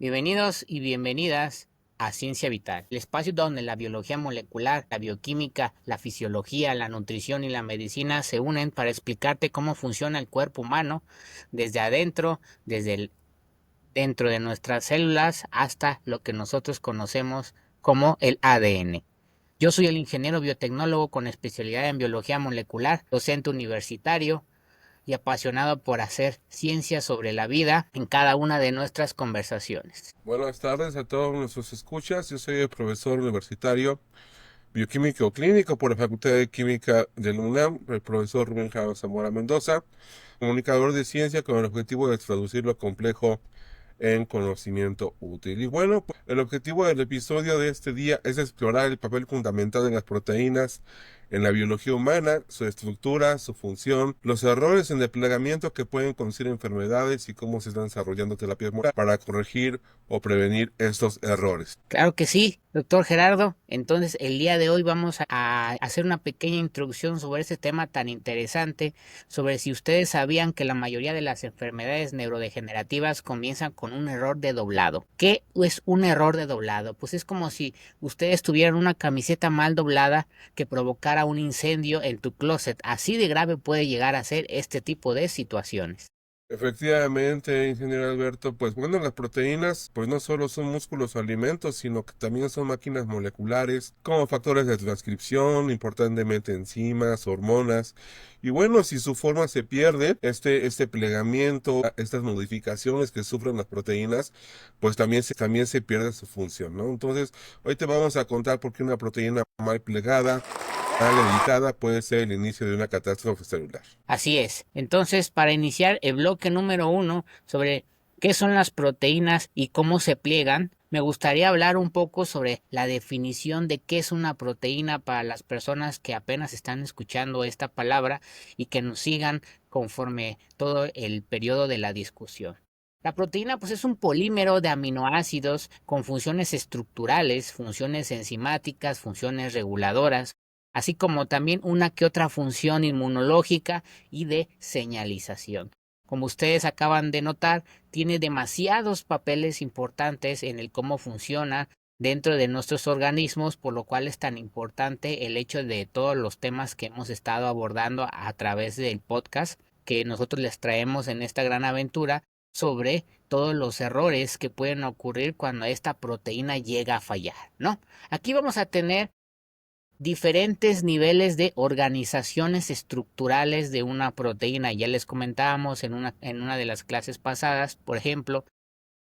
Bienvenidos y bienvenidas a Ciencia Vital, el espacio donde la biología molecular, la bioquímica, la fisiología, la nutrición y la medicina se unen para explicarte cómo funciona el cuerpo humano desde adentro, dentro de nuestras células hasta lo que nosotros conocemos como el ADN. Yo soy el ingeniero biotecnólogo con especialidad en biología molecular, docente universitario y apasionado por hacer ciencia sobre la vida en cada una de nuestras conversaciones. Buenas tardes a todos nuestros escuchas. Yo soy el profesor universitario bioquímico clínico por la Facultad de Química de la UNAM, el profesor Rubén Jaro Zamora Mendoza, comunicador de ciencia con el objetivo de traducir lo complejo en conocimiento útil. Y bueno, pues, el objetivo del episodio de este día es explorar el papel fundamental de las proteínas en la biología humana, su estructura, su función, los errores en desplegamiento que pueden conducir a enfermedades y cómo se están desarrollando terapias para corregir o prevenir estos errores. Claro que sí, doctor Gerardo. Entonces, el día de hoy vamos a hacer una pequeña introducción sobre este tema tan interesante, sobre si ustedes sabían que la mayoría de las enfermedades neurodegenerativas comienzan con un error de doblado. ¿Qué es un error de doblado? Pues es como si ustedes tuvieran una camiseta mal doblada que provocara un incendio en tu closet. Así de grave puede llegar a ser este tipo de situaciones. Efectivamente, ingeniero Alberto, pues bueno, las proteínas pues no solo son músculos o alimentos, sino que también son máquinas moleculares como factores de transcripción, importantemente enzimas, hormonas. Y bueno, si su forma se pierde, este plegamiento, estas modificaciones que sufren las proteínas, pues también se pierde su función, ¿no? Entonces, hoy te vamos a contar por qué una proteína mal plegada, mal editada, puede ser el inicio de una catástrofe celular. Así es. Entonces, para iniciar el bloque número uno sobre qué son las proteínas y cómo se pliegan, me gustaría hablar un poco sobre la definición de qué es una proteína para las personas que apenas están escuchando esta palabra y que nos sigan conforme todo el periodo de la discusión. La proteína pues es un polímero de aminoácidos con funciones estructurales, funciones enzimáticas, funciones reguladoras, así como también una que otra función inmunológica y de señalización. Como ustedes acaban de notar, tiene demasiados papeles importantes en el cómo funciona dentro de nuestros organismos, por lo cual es tan importante el hecho de todos los temas que hemos estado abordando a través del podcast que nosotros les traemos en esta gran aventura sobre todos los errores que pueden ocurrir cuando esta proteína llega a fallar, ¿no? Aquí vamos a tener diferentes niveles de organizaciones estructurales de una proteína. Ya les comentábamos en una de las clases pasadas, por ejemplo,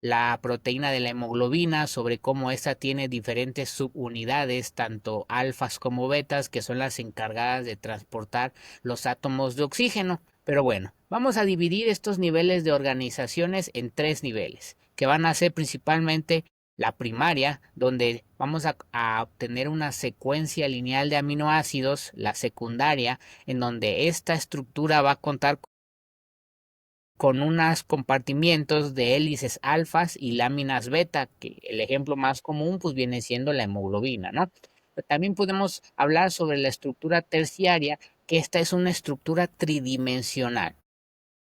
la proteína de la hemoglobina, sobre cómo esta tiene diferentes subunidades, tanto alfas como betas, que son las encargadas de transportar los átomos de oxígeno. Pero bueno, vamos a dividir estos niveles de organizaciones en tres niveles, que van a ser principalmente la primaria, donde vamos a obtener una secuencia lineal de aminoácidos, la secundaria, en donde esta estructura va a contar con unos compartimientos de hélices alfas y láminas beta, que el ejemplo más común pues viene siendo la hemoglobina, ¿no? Pero también podemos hablar sobre la estructura terciaria, que esta es una estructura tridimensional.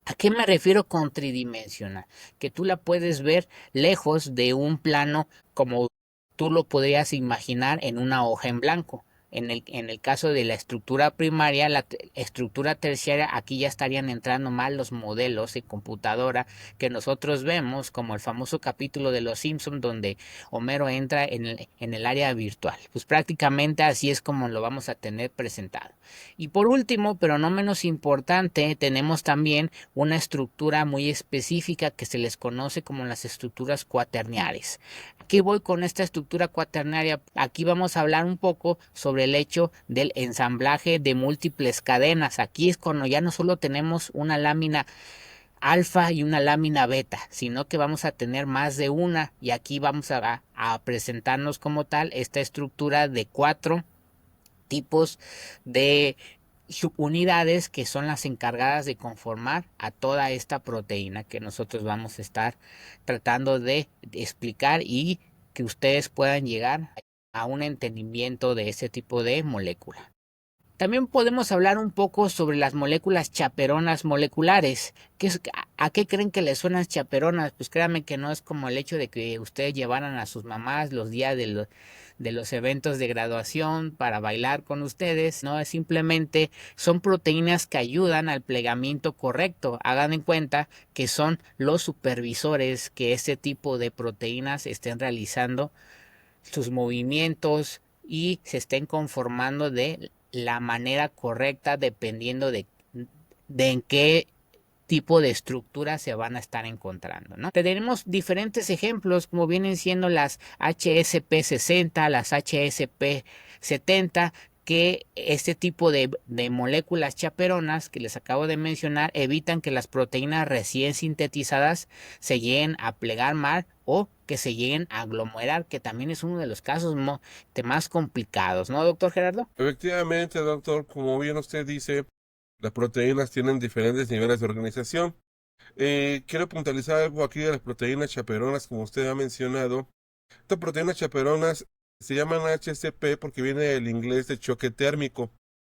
¿A qué me refiero con tridimensional? Que tú la puedes ver lejos de un plano como tú lo podrías imaginar en una hoja en blanco. En el caso de la estructura primaria, la estructura terciaria, aquí ya estarían entrando mal los modelos de computadora que nosotros vemos, como el famoso capítulo de Los Simpson donde Homero entra en el área virtual. Pues prácticamente así es como lo vamos a tener presentado. Y por último, pero no menos importante, tenemos también una estructura muy específica que se les conoce como las estructuras cuaternares. Aquí voy con esta estructura cuaternaria. Aquí vamos a hablar un poco sobre el hecho del ensamblaje de múltiples cadenas. Aquí es cuando ya no solo tenemos una lámina alfa y una lámina beta, sino que vamos a tener más de una, y aquí vamos a presentarnos como tal esta estructura de cuatro tipos de subunidades que son las encargadas de conformar a toda esta proteína que nosotros vamos a estar tratando de explicar y que ustedes puedan llegar a un entendimiento de ese tipo de molécula. También podemos hablar un poco sobre las moléculas chaperonas moleculares. ¿A qué creen que les suenan chaperonas? Pues créanme que no es como el hecho de que ustedes llevaran a sus mamás los días de los eventos de graduación para bailar con ustedes. No, es simplemente son proteínas que ayudan al plegamiento correcto. Hagan en cuenta que son los supervisores que este tipo de proteínas estén realizando sus movimientos y se estén conformando de la manera correcta dependiendo de en qué tipo de estructura se van a estar encontrando, ¿no? Tenemos diferentes ejemplos como vienen siendo las HSP60, las HSP70, que este tipo de moléculas chaperonas que les acabo de mencionar evitan que las proteínas recién sintetizadas se lleguen a plegar mal o que se lleguen a aglomerar, que también es uno de los casos más complicados, ¿no, doctor Gerardo? Efectivamente, doctor, como bien usted dice, las proteínas tienen diferentes niveles de organización. Quiero puntualizar algo aquí de las proteínas chaperonas, como usted ha mencionado. Estas proteínas chaperonas se llaman HCP porque viene del inglés de choque térmico,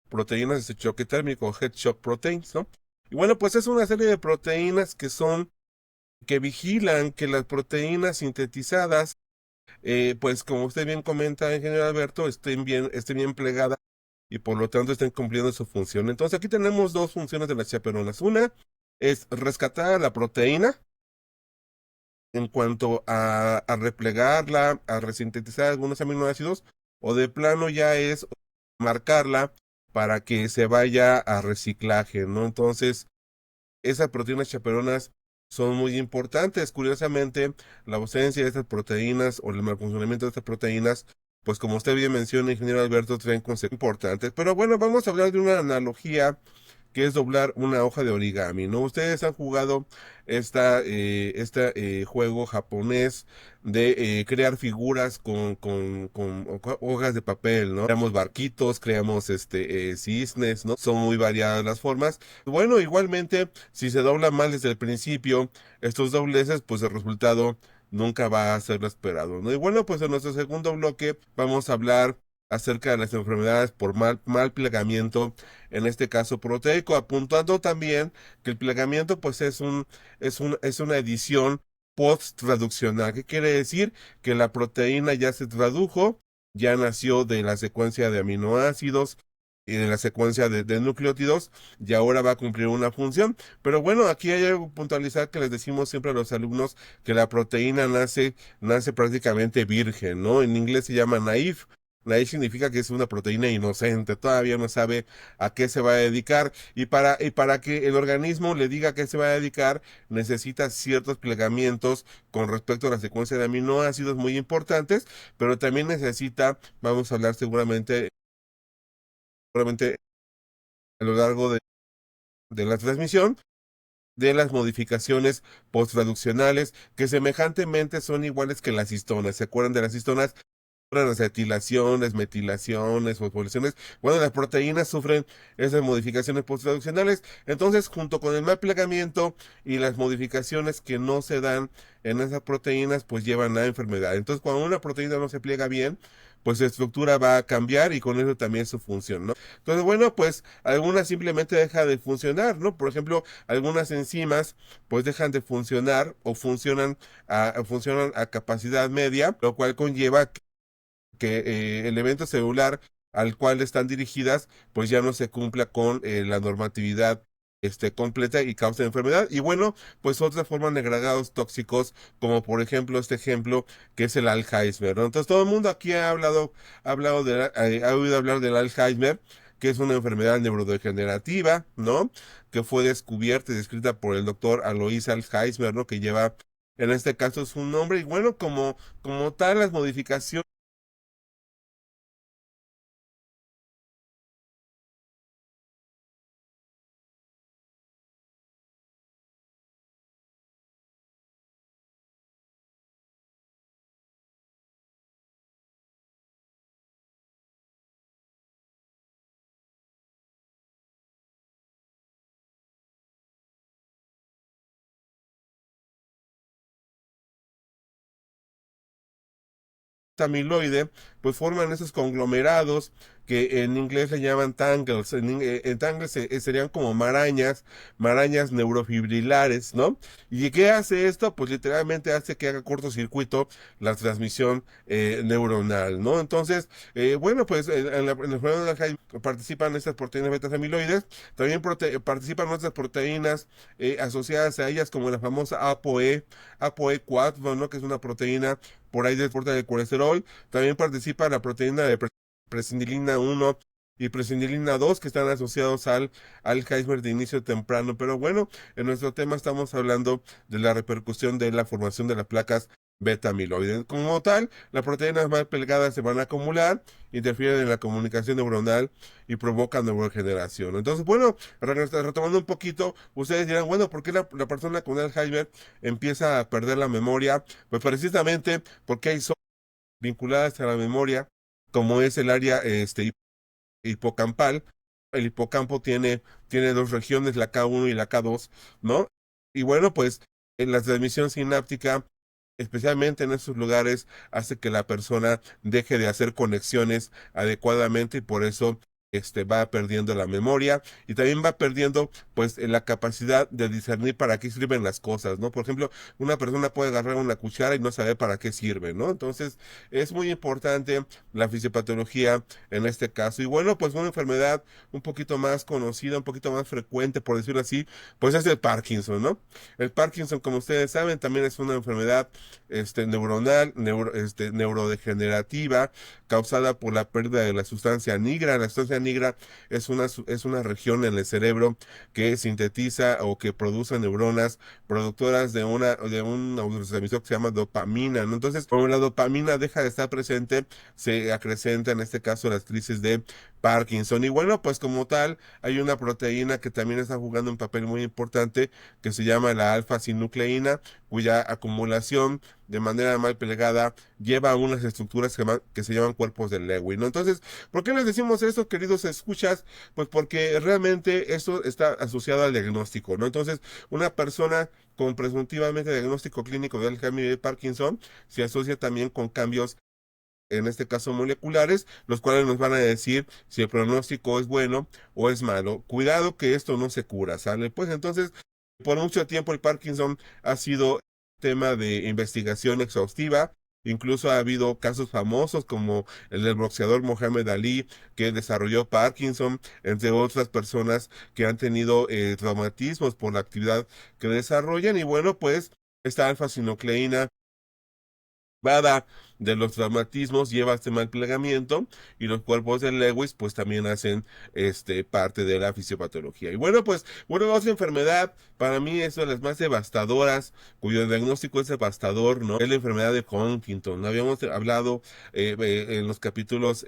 proteínas de choque térmico, head shock proteins, ¿no? Y bueno, pues es una serie de proteínas que vigilan que las proteínas sintetizadas, pues como usted bien comenta, ingeniero Alberto, estén bien plegadas y por lo tanto estén cumpliendo su función. Entonces aquí tenemos dos funciones de las chaperonas. Una es rescatar a la proteína en cuanto a replegarla, a resintetizar algunos aminoácidos, o de plano ya es marcarla para que se vaya a reciclaje, ¿no? Entonces, esas proteínas chaperonas son muy importantes. Curiosamente, la ausencia de estas proteínas o el mal funcionamiento de estas proteínas, pues como usted bien menciona, ingeniero Alberto, traen consecuencias importantes. Pero bueno, vamos a hablar de una analogía que es doblar una hoja de origami, ¿no? Ustedes han jugado este juego japonés de crear figuras con hojas de papel, ¿no? Creamos barquitos, creamos cisnes, ¿no? Son muy variadas las formas. Bueno, igualmente, si se dobla mal desde el principio, estos dobleces, pues el resultado nunca va a ser lo esperado, ¿no? Y bueno, pues en nuestro segundo bloque vamos a hablar acerca de las enfermedades por mal plegamiento, en este caso proteico, apuntando también que el plegamiento pues es una edición post-traduccional. ¿Qué quiere decir? Que la proteína ya se tradujo, ya nació de la secuencia de aminoácidos y de la secuencia de nucleótidos y ahora va a cumplir una función. Pero bueno, aquí hay algo puntualizar que les decimos siempre a los alumnos que la proteína nace prácticamente virgen, ¿no? En inglés se llama naive. Naive significa que es una proteína inocente, todavía no sabe a qué se va a dedicar y para que el organismo le diga a qué se va a dedicar, necesita ciertos plegamientos con respecto a la secuencia de aminoácidos muy importantes, pero también necesita, vamos a hablar seguramente a lo largo de la transmisión, de las modificaciones posttraduccionales que semejantemente son iguales que las histonas. ¿Se acuerdan de las histonas? Las etilaciones, metilaciones, fosforilaciones. Bueno, las proteínas sufren esas modificaciones posttraduccionales. Entonces, junto con el mal plegamiento y las modificaciones que no se dan en esas proteínas, pues llevan a enfermedad. Entonces, cuando una proteína no se pliega bien, pues su estructura va a cambiar y con eso también su función, ¿no? Entonces, bueno, pues algunas simplemente dejan de funcionar, ¿no? Por ejemplo, algunas enzimas pues dejan de funcionar o funcionan a capacidad media, lo cual conlleva que el evento celular al cual están dirigidas, pues ya no se cumpla con la normatividad completa y causa enfermedad. Y bueno, pues otras forman de agregados tóxicos, como por ejemplo este ejemplo que es el Alzheimer, ¿no? Entonces todo el mundo aquí ha oído hablar del Alzheimer, que es una enfermedad neurodegenerativa, ¿no? Que fue descubierta y descrita por el doctor Alois Alzheimer, ¿no? Que lleva, en este caso, su nombre. Y bueno, como tal, las modificaciones amiloide pues forman esos conglomerados que en inglés le llaman tangles. En tangles serían como marañas neurofibrilares, ¿no? ¿Y qué hace esto? Pues literalmente hace que haga cortocircuito la transmisión neuronal, ¿no? Entonces, bueno, pues en el fenómeno de Alzheimer participan estas proteínas beta amiloides, también participan otras proteínas asociadas a ellas, como la famosa ApoE4, ¿no? Que es una proteína por ahí del portal del colesterol. También participa la proteína de presindilina 1 y presindilina 2 que están asociados al Alzheimer de inicio temprano. Pero bueno, en nuestro tema estamos hablando de la repercusión de la formación de las placas beta amiloide. Como tal, las proteínas más delgadas se van a acumular, interfieren en la comunicación neuronal y provocan neurodegeneración. Entonces, bueno, retomando un poquito, ustedes dirán, bueno, ¿por qué la persona con Alzheimer empieza a perder la memoria? Pues precisamente porque hay zonas vinculadas a la memoria, como es el área hipocampal. El hipocampo tiene dos regiones, la K1 y la K2, ¿no? Y bueno, pues en la transmisión sináptica, especialmente en esos lugares, hace que la persona deje de hacer conexiones adecuadamente y por eso va perdiendo la memoria y también va perdiendo pues la capacidad de discernir para qué sirven las cosas, ¿no? Por ejemplo, una persona puede agarrar una cuchara y no saber para qué sirve, ¿no? Entonces, es muy importante la fisiopatología en este caso. Y bueno, pues una enfermedad un poquito más conocida, un poquito más frecuente, por decirlo así, pues es el Parkinson, ¿no? El Parkinson, como ustedes saben, también es una enfermedad neuronal, neurodegenerativa, causada por la pérdida de la sustancia nigra. La sustancia nigra es una región en el cerebro que sintetiza o que produce neuronas productoras de un neurotransmisor que se llama dopamina, ¿no? Entonces, como la dopamina deja de estar presente, se acrecenta en este caso las crisis de Parkinson. Y bueno, pues como tal, hay una proteína que también está jugando un papel muy importante que se llama la alfa-sinucleína, cuya acumulación de manera mal plegada lleva a unas estructuras que se llaman cuerpos de Lewis, ¿no? Entonces, ¿por qué les decimos esto, queridos escuchas? Pues porque realmente esto está asociado al diagnóstico, ¿no? Entonces, una persona con presuntivamente diagnóstico clínico de Alzheimer y de Parkinson se asocia también con cambios, en este caso moleculares, los cuales nos van a decir si el pronóstico es bueno o es malo. Cuidado que esto no se cura, ¿sale? Pues entonces, por mucho tiempo el Parkinson ha sido tema de investigación exhaustiva. Incluso ha habido casos famosos como el del boxeador Mohamed Ali, que desarrolló Parkinson, entre otras personas que han tenido traumatismos por la actividad que desarrollan. Y bueno, pues esta alfa-sinucleína derivada de los traumatismos lleva este mal plegamiento y los cuerpos de Lewis pues también hacen parte de la fisiopatología. Y bueno, pues bueno, otra enfermedad para mí es de las más devastadoras, cuyo diagnóstico es devastador, ¿no? Es la enfermedad de Huntington. Habíamos hablado en los capítulos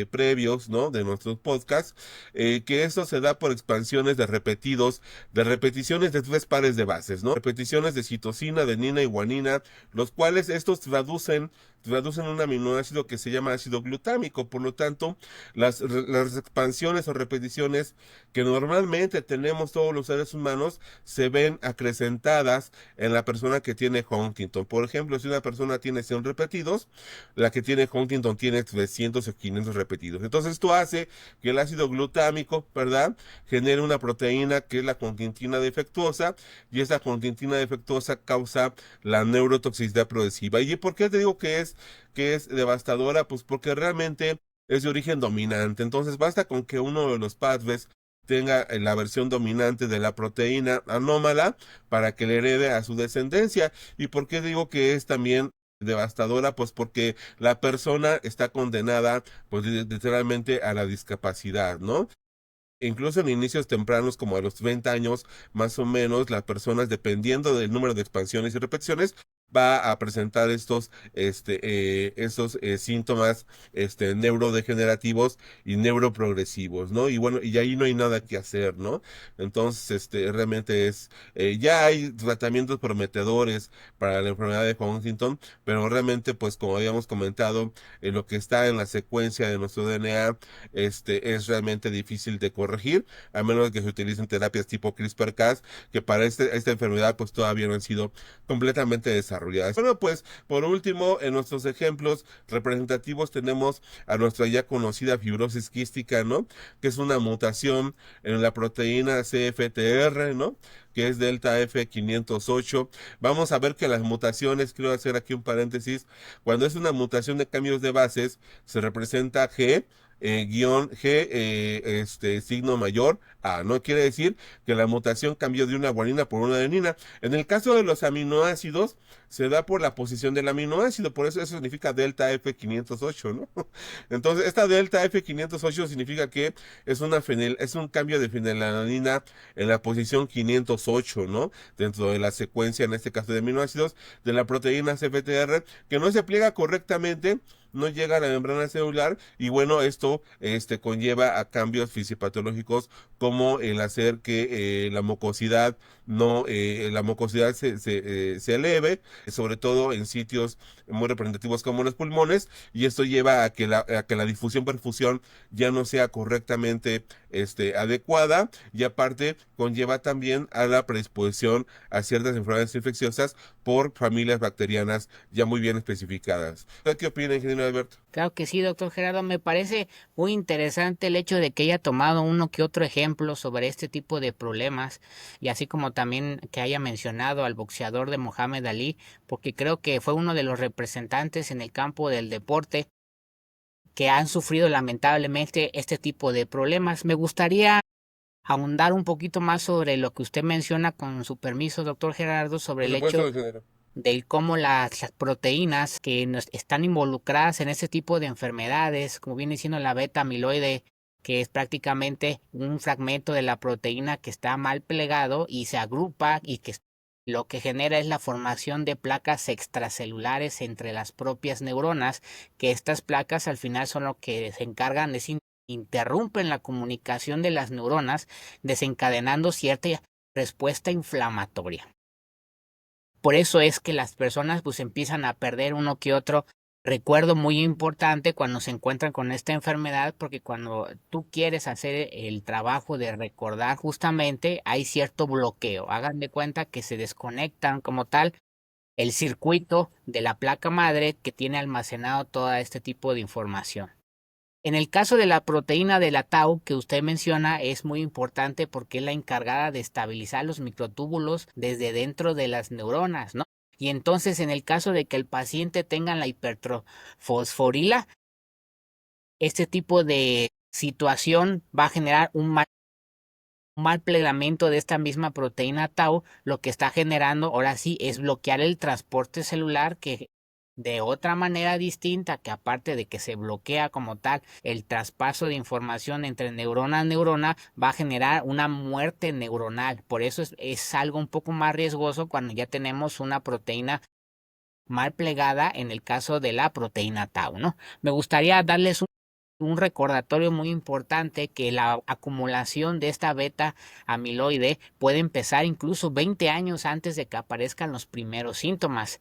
previos, ¿no? De nuestros podcasts, que esto se da por expansiones de repeticiones de tres pares de bases, ¿no? Repeticiones de citosina, adenina y guanina, los cuales estos traducen un aminoácido que se llama ácido glutámico. Por lo tanto, las expansiones o repeticiones que normalmente tenemos todos los seres humanos se ven acrecentadas en la persona que tiene Huntington. Por ejemplo, si una persona tiene 100 repetidos, la que tiene Huntington tiene 300 o 500 repetidos. Entonces, esto hace que el ácido glutámico, ¿verdad?, genere una proteína que es la conjuntina defectuosa, y esa conjuntina defectuosa causa la neurotoxicidad progresiva. ¿Y por qué te digo que es devastadora? Pues porque realmente es de origen dominante. Entonces basta con que uno de los padres tenga la versión dominante de la proteína anómala para que le herede a su descendencia. ¿Y por qué digo que es también devastadora? Pues porque la persona está condenada pues literalmente a la discapacidad, ¿no? Incluso en inicios tempranos, como a los 30 años, más o menos, las personas, dependiendo del número de expansiones y repeticiones, va a presentar estos síntomas, neurodegenerativos y neuroprogresivos, ¿no? Y bueno, y ahí no hay nada que hacer, ¿no? Entonces, realmente ya hay tratamientos prometedores para la enfermedad de Huntington, pero realmente, pues, como habíamos comentado, lo que está en la secuencia de nuestro DNA, es realmente difícil de corregir, a menos que se utilicen terapias tipo CRISPR-Cas, que para esta enfermedad, pues, todavía no han sido completamente desarrolladas. desarrolladas. Bueno, pues por último, en nuestros ejemplos representativos tenemos a nuestra ya conocida fibrosis quística, ¿no? Que es una mutación en la proteína CFTR, ¿no? Que es delta F508. Vamos a ver que las mutaciones, quiero hacer aquí un paréntesis, cuando es una mutación de cambios de bases, se representa guión G, signo mayor A. No quiere decir que la mutación cambió de una guanina por una adenina. En el caso de los aminoácidos, se da por la posición del aminoácido, por eso significa delta F508, ¿no? Entonces, esta delta F508 significa que es un cambio de fenilalanina en la posición 508, ¿no? Dentro de la secuencia, en este caso de aminoácidos, de la proteína CFTR, que no se pliega correctamente, no llega a la membrana celular y bueno, esto conlleva a cambios fisiopatológicos como el hacer que la mucosidad no la mucosidad se eleve, sobre todo en sitios muy representativos como los pulmones, y esto lleva a que la difusión perfusión ya no sea correctamente adecuada, y aparte conlleva también a la predisposición a ciertas enfermedades infecciosas por familias bacterianas ya muy bien especificadas. ¿Qué opina, ingeniero Alberto? Claro que sí, doctor Gerardo. Me parece muy interesante el hecho de que haya tomado uno que otro ejemplo sobre este tipo de problemas y así como también que haya mencionado al boxeador de Mohamed Ali, porque creo que fue uno de los representantes en el campo del deporte que han sufrido lamentablemente este tipo de problemas. Me gustaría ahondar un poquito más sobre lo que usted menciona, con su permiso, doctor Gerardo, sobre Por el supuesto, hecho ingeniero. de cómo las proteínas que están involucradas en este tipo de enfermedades, como viene siendo la beta amiloide, que es prácticamente un fragmento de la proteína que está mal plegado y se agrupa y que lo que genera es la formación de placas extracelulares entre las propias neuronas, que estas placas al final son lo que se encargan de interrumpen la comunicación de las neuronas, desencadenando cierta respuesta inflamatoria. Por eso es que las personas pues empiezan a perder uno que otro recuerdo muy importante cuando se encuentran con esta enfermedad, porque cuando tú quieres hacer el trabajo de recordar justamente hay cierto bloqueo. Hagan de cuenta que se desconectan como tal el circuito de la placa madre que tiene almacenado todo este tipo de información. En el caso de la proteína de la tau que usted menciona es muy importante porque es la encargada de estabilizar los microtúbulos desde dentro de las neuronas, ¿no? Y entonces en el caso de que el paciente tenga la hiperfosforila, este tipo de situación va a generar un mal plegamiento de esta misma proteína tau, lo que está generando ahora sí es bloquear el transporte celular que de otra manera distinta, que aparte de que se bloquea como tal el traspaso de información entre neurona a neurona, va a generar una muerte neuronal. Por eso es algo un poco más riesgoso cuando ya tenemos una proteína mal plegada en el caso de la proteína tau, ¿no? Me gustaría darles un recordatorio muy importante que la acumulación de esta beta amiloide puede empezar incluso 20 años antes de que aparezcan los primeros síntomas.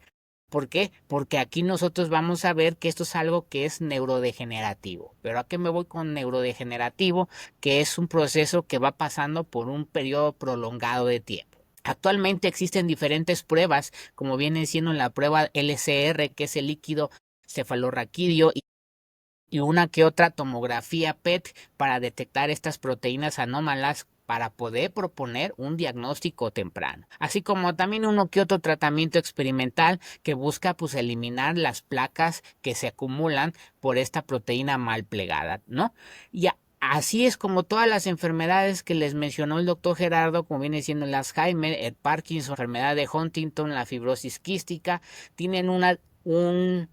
¿Por qué? Porque aquí nosotros vamos a ver que esto es algo que es neurodegenerativo. Pero ¿a qué me voy con neurodegenerativo? Que es un proceso que va pasando por un periodo prolongado de tiempo. Actualmente existen diferentes pruebas, como viene siendo la prueba LCR, que es el líquido cefalorraquídeo, y una que otra tomografía PET para detectar estas proteínas anómalas para poder proponer un diagnóstico temprano, así como también uno que otro tratamiento experimental que busca pues eliminar las placas que se acumulan por esta proteína mal plegada, ¿no? Y así es como todas las enfermedades que les mencionó el doctor Gerardo, como viene siendo el Alzheimer, el Parkinson, la enfermedad de Huntington, la fibrosis quística, tienen un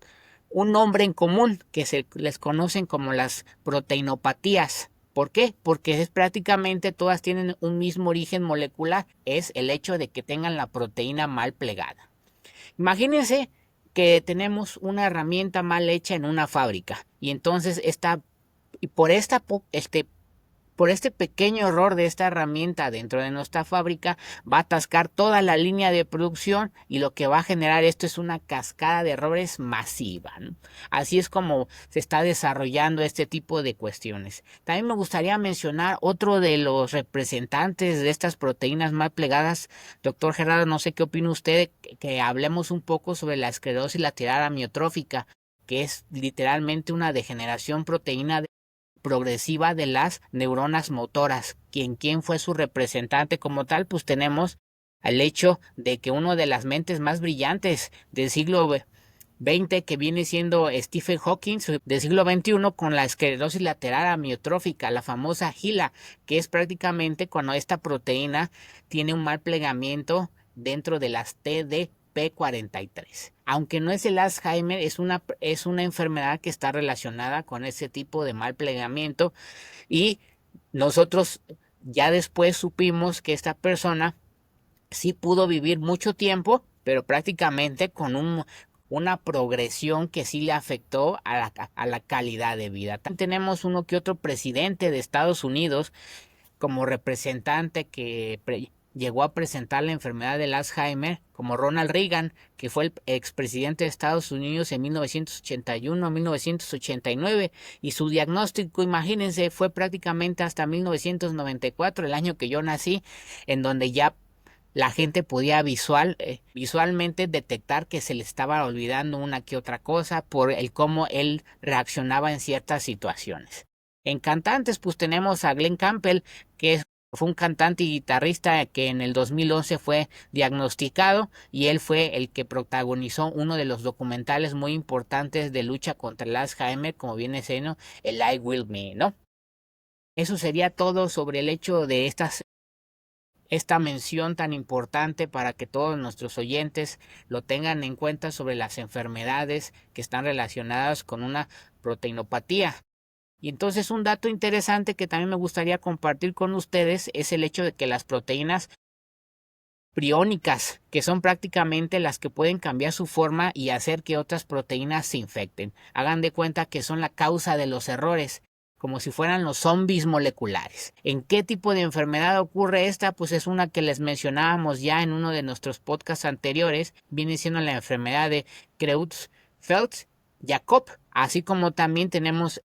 nombre en común que se les conocen como las proteinopatías. ¿Por qué? Porque es prácticamente todas tienen un mismo origen molecular, es el hecho de que tengan la proteína mal plegada. Imagínense que tenemos una herramienta mal hecha en una fábrica y entonces por esta Por este pequeño error de esta herramienta dentro de nuestra fábrica va a atascar toda la línea de producción y lo que va a generar esto es una cascada de errores masiva, ¿no? Así es como se está desarrollando este tipo de cuestiones. También me gustaría mencionar otro de los representantes de estas proteínas mal plegadas. Doctor Gerardo, no sé qué opina usted que hablemos un poco sobre la esclerosis lateral amiotrófica, que es literalmente una degeneración proteína progresiva de las neuronas motoras. ¿Quién fue su representante como tal? Pues tenemos al hecho de que uno de las mentes más brillantes del siglo XX, que viene siendo Stephen Hawking, del siglo XXI, con la esclerosis lateral amiotrófica, la famosa GILA, que es prácticamente cuando esta proteína tiene un mal plegamiento dentro de las TDP43. Aunque no es el Alzheimer, es una enfermedad que está relacionada con ese tipo de mal plegamiento y nosotros ya después supimos que esta persona sí pudo vivir mucho tiempo, pero prácticamente con una progresión que sí le afectó a la calidad de vida. También tenemos uno que otro presidente de Estados Unidos como representante que llegó a presentar la enfermedad del Alzheimer, como Ronald Reagan, que fue el expresidente de Estados Unidos en 1981 a 1989, y su diagnóstico, imagínense, fue prácticamente hasta 1994, el año que yo nací, en donde ya la gente podía visualmente detectar que se le estaba olvidando una que otra cosa por el cómo él reaccionaba en ciertas situaciones. En cantantes, pues tenemos a Glenn Campbell, fue un cantante y guitarrista que en el 2011 fue diagnosticado y él fue el que protagonizó uno de los documentales muy importantes de lucha contra el Alzheimer, como viene siendo el I Will Me, ¿no? Eso sería todo sobre el hecho de esta mención tan importante para que todos nuestros oyentes lo tengan en cuenta sobre las enfermedades que están relacionadas con una proteinopatía. Y entonces un dato interesante que también me gustaría compartir con ustedes es el hecho de que las proteínas priónicas, que son prácticamente las que pueden cambiar su forma y hacer que otras proteínas se infecten, hagan de cuenta que son la causa de los errores, como si fueran los zombies moleculares. ¿En qué tipo de enfermedad ocurre esta? Pues es una que les mencionábamos ya en uno de nuestros podcasts anteriores, viene siendo la enfermedad de Creutzfeldt-Jakob, así como también tenemos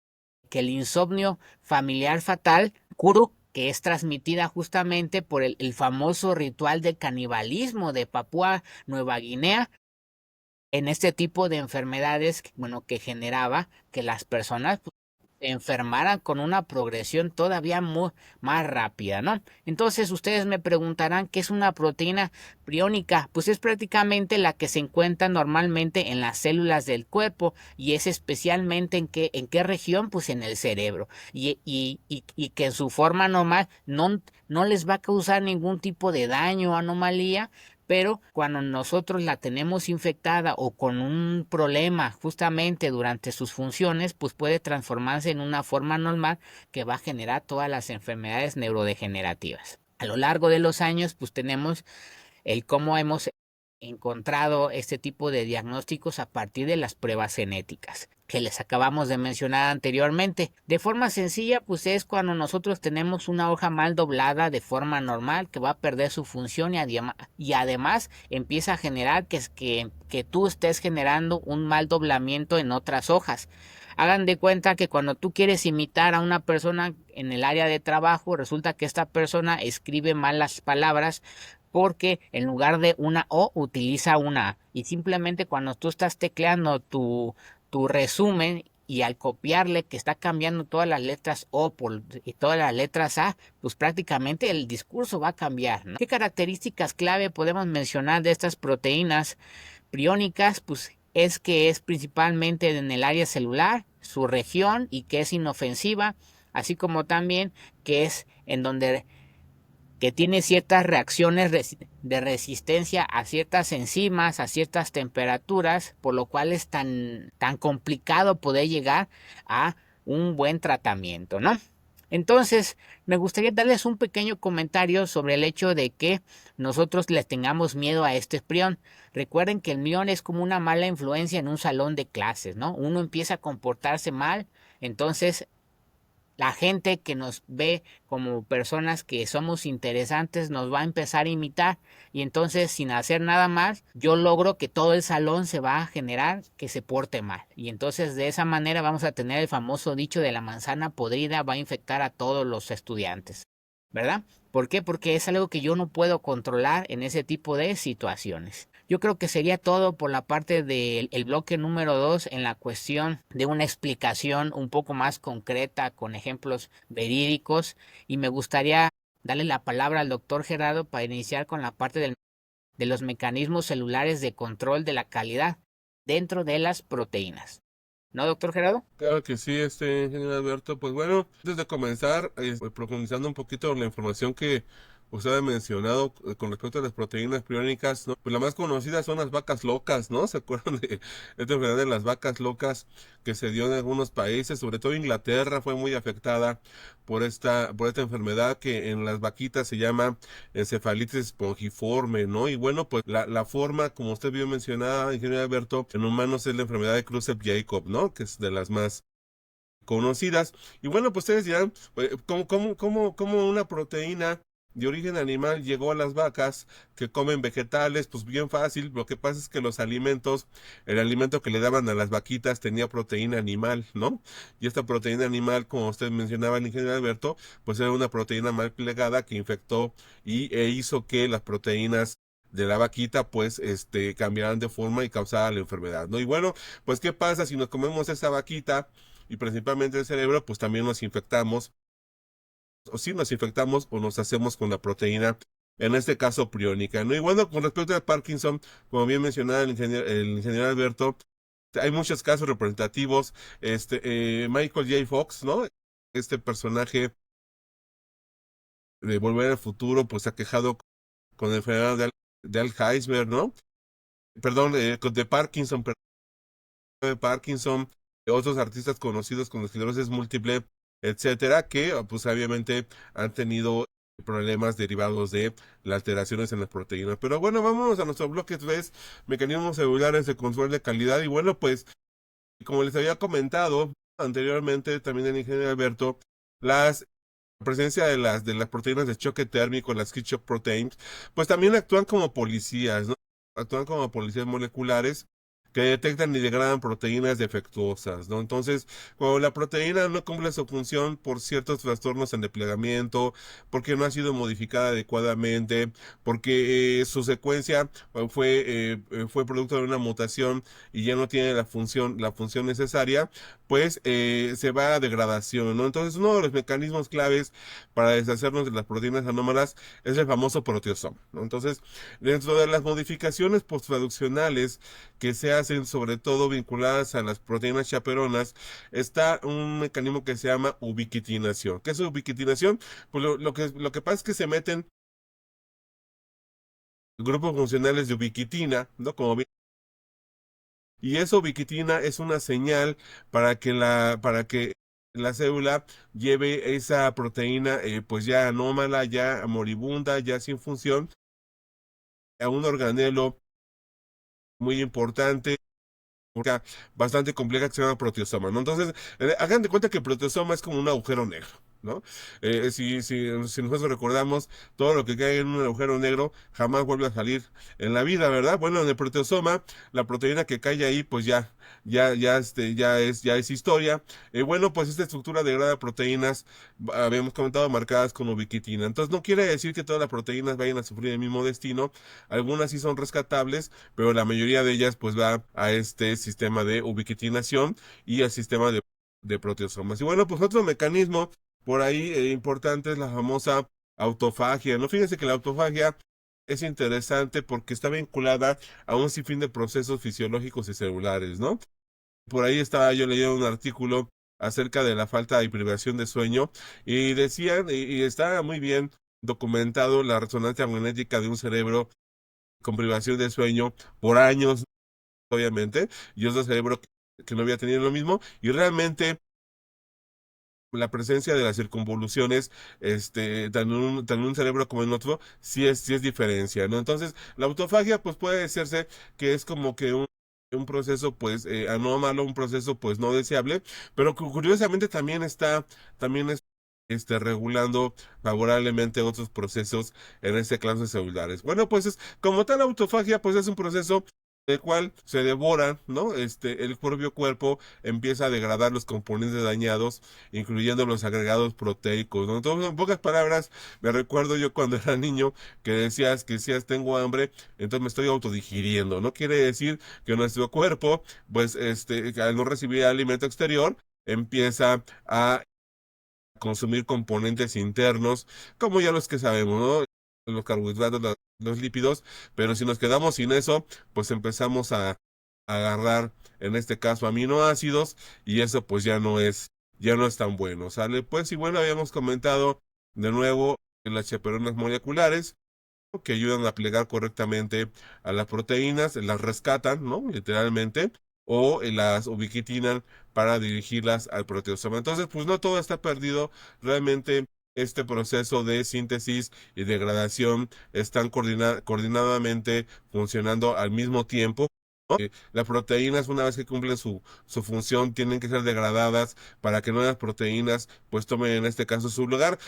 que el insomnio familiar fatal, Kuru, que es transmitida justamente por el famoso ritual de canibalismo de Papúa Nueva Guinea, en este tipo de enfermedades, bueno, que generaba que las personas enfermaran con una progresión todavía más rápida, ¿no? Entonces ustedes me preguntarán qué es una proteína priónica. Pues es prácticamente la que se encuentra normalmente en las células del cuerpo y es especialmente en qué región, pues en el cerebro y que en su forma normal no les va a causar ningún tipo de daño o anomalía, pero cuando nosotros la tenemos infectada o con un problema justamente durante sus funciones, pues puede transformarse en una forma normal que va a generar todas las enfermedades neurodegenerativas. A lo largo de los años, pues tenemos el cómo hemos encontrado este tipo de diagnósticos a partir de las pruebas genéticas que les acabamos de mencionar anteriormente. De forma sencilla, pues es cuando nosotros tenemos una hoja mal doblada de forma normal que va a perder su función y además empieza a generar que tú estés generando un mal doblamiento en otras hojas. Hagan de cuenta que cuando tú quieres imitar a una persona en el área de trabajo, resulta que esta persona escribe mal las palabras porque en lugar de una O utiliza una A. Y simplemente cuando tú estás tecleando tu resumen y al copiarle que está cambiando todas las letras O y todas las letras A, pues prácticamente el discurso va a cambiar, ¿no? ¿Qué características clave podemos mencionar de estas proteínas priónicas? Pues es que es principalmente en el área celular, su región y que es inofensiva, así como también que es en donde que tiene ciertas reacciones de resistencia a ciertas enzimas, a ciertas temperaturas, por lo cual es tan complicado poder llegar a un buen tratamiento, ¿no? Entonces, me gustaría darles un pequeño comentario sobre el hecho de que nosotros les tengamos miedo a este prión. Recuerden que el prión es como una mala influencia en un salón de clases, ¿no? Uno empieza a comportarse mal, entonces La gente que nos ve como personas que somos interesantes nos va a empezar a imitar y entonces sin hacer nada más yo logro que todo el salón se va a generar que se porte mal y entonces de esa manera vamos a tener el famoso dicho de la manzana podrida va a infectar a todos los estudiantes, ¿verdad? ¿Por qué? Porque es algo que yo no puedo controlar en ese tipo de situaciones. Yo creo que sería todo por la parte del bloque número 2 en la cuestión de una explicación un poco más concreta con ejemplos verídicos y me gustaría darle la palabra al doctor Gerardo para iniciar con la parte de los mecanismos celulares de control de la calidad dentro de las proteínas. ¿No, doctor Gerardo? Claro que sí, ingeniero Alberto. Pues bueno, antes de comenzar, profundizando un poquito en la información que usted ha mencionado con respecto a las proteínas priónicas, ¿no? Pues la más conocida son las vacas locas, ¿no? ¿Se acuerdan de esta enfermedad de las vacas locas que se dio en algunos países? Sobre todo Inglaterra fue muy afectada por esta enfermedad que en las vaquitas se llama encefalitis espongiforme, ¿no? Y bueno, pues la forma, como usted bien mencionaba, ingeniero Alberto, en humanos es la enfermedad de Creutzfeldt-Jakob, ¿no? Que es de las más conocidas. Y bueno, pues ustedes dirán, ¿cómo una proteína de origen animal llegó a las vacas que comen vegetales? Pues bien fácil, lo que pasa es que los alimentos, el alimento que le daban a las vaquitas tenía proteína animal, ¿no? Y esta proteína animal, como usted mencionaba el ingeniero Alberto, pues era una proteína mal plegada que infectó e hizo que las proteínas de la vaquita pues cambiaran de forma y causaran la enfermedad, ¿no? Y bueno, pues ¿qué pasa si nos comemos esa vaquita y principalmente el cerebro? Pues también nos infectamos, o si nos infectamos o nos hacemos con la proteína, en este caso priónica, ¿no? Y bueno, con respecto al Parkinson, como bien mencionaba el ingeniero Alberto, hay muchos casos representativos, Michael J. Fox, ¿no? Este personaje de Volver al Futuro, pues se ha quejado con la enfermedad de Alzheimer, ¿no? Perdón, de Parkinson, de Parkinson, otros artistas conocidos con esclerosis múltiple, etcétera, que pues obviamente han tenido problemas derivados de las alteraciones en las proteínas. Pero bueno, vámonos a nuestro bloque 3, mecanismos celulares de control de calidad. Y bueno, pues como les había comentado anteriormente, también el ingeniero Alberto, la presencia de las proteínas de choque térmico, las heat shock proteins, pues también actúan como policías, ¿no? Actúan como policías moleculares que detectan y degradan proteínas defectuosas, ¿no? Entonces, cuando la proteína no cumple su función por ciertos trastornos en desplegamiento, porque no ha sido modificada adecuadamente, porque su secuencia fue producto de una mutación y ya no tiene la función necesaria, pues se va a degradación, ¿no? Entonces, uno de los mecanismos claves para deshacernos de las proteínas anómalas es el famoso proteasoma, ¿no? Entonces, dentro de las modificaciones posttraduccionales que se hacen, sobre todo vinculadas a las proteínas chaperonas, está un mecanismo que se llama ubiquitinación. ¿Qué es ubiquitinación? Pues lo que pasa es que se meten grupos funcionales de ubiquitina, ¿no? Y esa ubiquitina es una señal para que la célula lleve esa proteína, pues ya anómala, ya moribunda, ya sin función, a un organelo muy importante, bastante compleja, que se llama proteosoma, ¿no? Entonces, hagan de cuenta que el proteosoma es como un agujero negro, ¿no? Si nosotros recordamos, todo lo que cae en un agujero negro jamás vuelve a salir en la vida, ¿verdad? Bueno, en el proteosoma, la proteína que cae ahí, pues ya es historia. Bueno, pues esta estructura degrada proteínas, habíamos comentado, marcadas con ubiquitina. Entonces, no quiere decir que todas las proteínas vayan a sufrir el mismo destino. Algunas sí son rescatables, pero la mayoría de ellas pues va a este sistema de ubiquitinación y al sistema de proteosomas. Y bueno, pues otro mecanismo por ahí importante es la famosa autofagia, ¿no? Fíjense que la autofagia es interesante porque está vinculada a un sinfín de procesos fisiológicos y celulares, ¿no? Por ahí estaba yo leyendo un artículo acerca de la falta y privación de sueño y decían, y está muy bien documentado la resonancia magnética de un cerebro con privación de sueño por años, obviamente, y otro cerebro que no había tenido lo mismo, y realmente la presencia de las circunvoluciones, tanto en un cerebro como en otro, sí es diferencia, ¿no? Entonces, la autofagia, pues puede decirse que es como que un proceso pues anómalo, un proceso pues no deseable, pero curiosamente también es regulando favorablemente otros procesos, en este caso celulares. Bueno, pues como tal autofagia, pues es un proceso el cual se devora, ¿no? El propio cuerpo empieza a degradar los componentes dañados, incluyendo los agregados proteicos, ¿no? Entonces, en pocas palabras, me recuerdo yo cuando era niño que decías, tengo hambre, entonces me estoy autodigiriendo. No quiere decir que nuestro cuerpo, pues, al no recibir alimento exterior, empieza a consumir componentes internos, como ya los que sabemos, ¿no? Los carbohidratos, los lípidos, pero si nos quedamos sin eso, pues empezamos a agarrar, en este caso, aminoácidos, y eso pues ya no es tan bueno, ¿sale? Pues y bueno, habíamos comentado de nuevo las chaperonas moleculares, que ayudan a plegar correctamente a las proteínas, las rescatan, ¿no? Literalmente, o las ubiquitinan para dirigirlas al proteasoma. Entonces, pues no todo está perdido. Realmente, este proceso de síntesis y degradación están coordinadamente funcionando al mismo tiempo. Las proteínas, una vez que cumplen su función, tienen que ser degradadas para que nuevas proteínas pues tomen en este caso su lugar.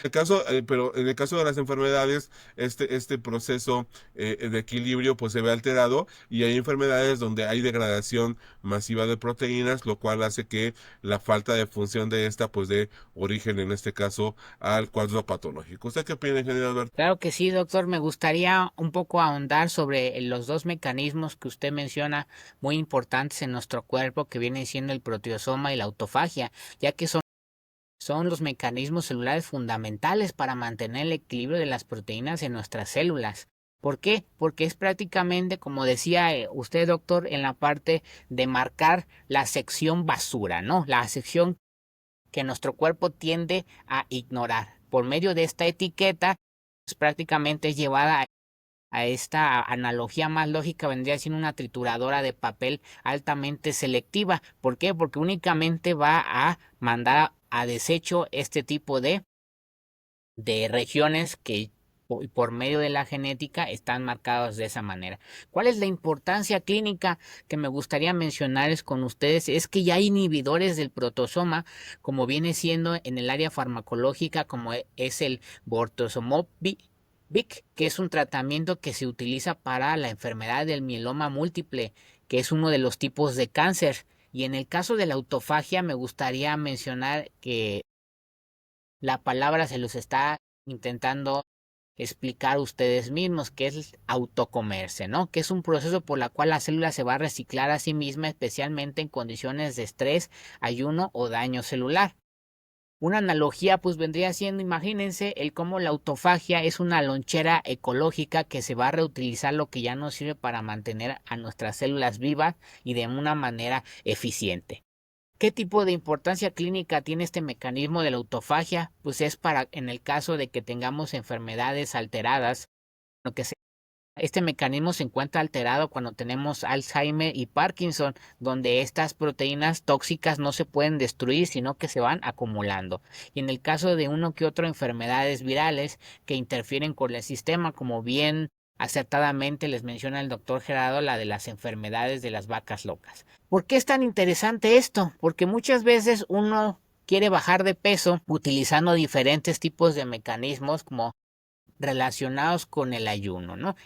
Pero en el caso de las enfermedades, este proceso de equilibrio pues se ve alterado, y hay enfermedades donde hay degradación masiva de proteínas, lo cual hace que la falta de función de esta pues dé origen, en este caso, al cuadro patológico. ¿Usted qué opina, ingeniero Alberto? Claro que sí, doctor. Me gustaría un poco ahondar sobre los dos mecanismos que usted menciona muy importantes en nuestro cuerpo, que vienen siendo el proteosoma y la autofagia, ya que son los mecanismos celulares fundamentales para mantener el equilibrio de las proteínas en nuestras células. ¿Por qué? Porque es prácticamente, como decía usted, doctor, en la parte de marcar la sección basura, ¿no? La sección que nuestro cuerpo tiende a ignorar. Por medio de esta etiqueta, pues, prácticamente es llevada a esta analogía más lógica, vendría siendo una trituradora de papel altamente selectiva. ¿Por qué? Porque únicamente va a mandar a desecho este tipo de regiones que por medio de la genética están marcados de esa manera. ¿Cuál es la importancia clínica que me gustaría mencionarles con ustedes? Es que ya hay inhibidores del protosoma, como viene siendo en el área farmacológica, como es el bortezomib, que es un tratamiento que se utiliza para la enfermedad del mieloma múltiple, que es uno de los tipos de cáncer. Y en el caso de la autofagia, me gustaría mencionar que la palabra se los está intentando explicar ustedes mismos, que es autocomerse, ¿no? Que es un proceso por la cual la célula se va a reciclar a sí misma, especialmente en condiciones de estrés, ayuno o daño celular. Una analogía pues vendría siendo, imagínense, el cómo la autofagia es una lonchera ecológica que se va a reutilizar lo que ya no sirve para mantener a nuestras células vivas y de una manera eficiente. ¿Qué tipo de importancia clínica tiene este mecanismo de la autofagia? Pues es para, en el caso de que tengamos enfermedades alteradas, lo que este mecanismo se encuentra alterado cuando tenemos Alzheimer y Parkinson, donde estas proteínas tóxicas no se pueden destruir, sino que se van acumulando. Y en el caso de uno que otro enfermedades virales que interfieren con el sistema, como bien acertadamente les menciona el doctor Gerardo, la de las enfermedades de las vacas locas. ¿Por qué es tan interesante esto? Porque muchas veces uno quiere bajar de peso utilizando diferentes tipos de mecanismos como relacionados con el ayuno, ¿no?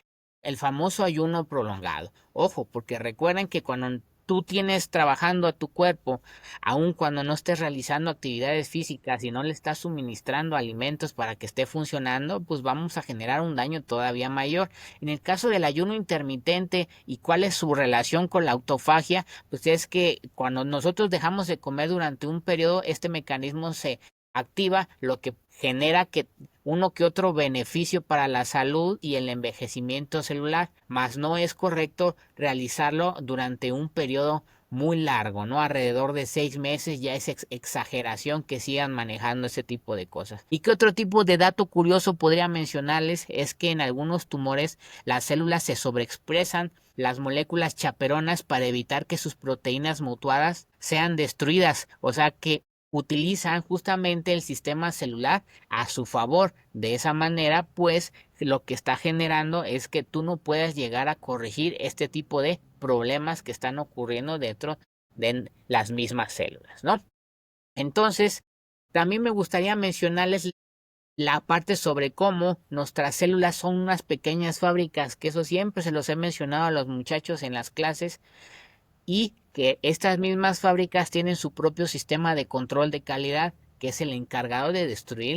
El famoso ayuno prolongado. Ojo, porque recuerden que cuando tú tienes trabajando a tu cuerpo, aun cuando no estés realizando actividades físicas y no le estás suministrando alimentos para que esté funcionando, pues vamos a generar un daño todavía mayor. En el caso del ayuno intermitente y cuál es su relación con la autofagia, pues es que cuando nosotros dejamos de comer durante un periodo, este mecanismo se activa, lo que genera que uno que otro beneficio para la salud y el envejecimiento celular, mas no es correcto realizarlo durante un periodo muy largo, ¿no? Alrededor de 6 meses ya es exageración que sigan manejando ese tipo de cosas. ¿Y qué otro tipo de dato curioso podría mencionarles? Es que en algunos tumores las células se sobreexpresan las moléculas chaperonas para evitar que sus proteínas mutuadas sean destruidas, o sea que utilizan justamente el sistema celular a su favor. De esa manera, pues lo que está generando es que tú no puedas llegar a corregir este tipo de problemas que están ocurriendo dentro de las mismas células, ¿no? Entonces, también me gustaría mencionarles la parte sobre cómo nuestras células son unas pequeñas fábricas, que eso siempre se los he mencionado a los muchachos en las clases, y que estas mismas fábricas tienen su propio sistema de control de calidad, que es el encargado de destruir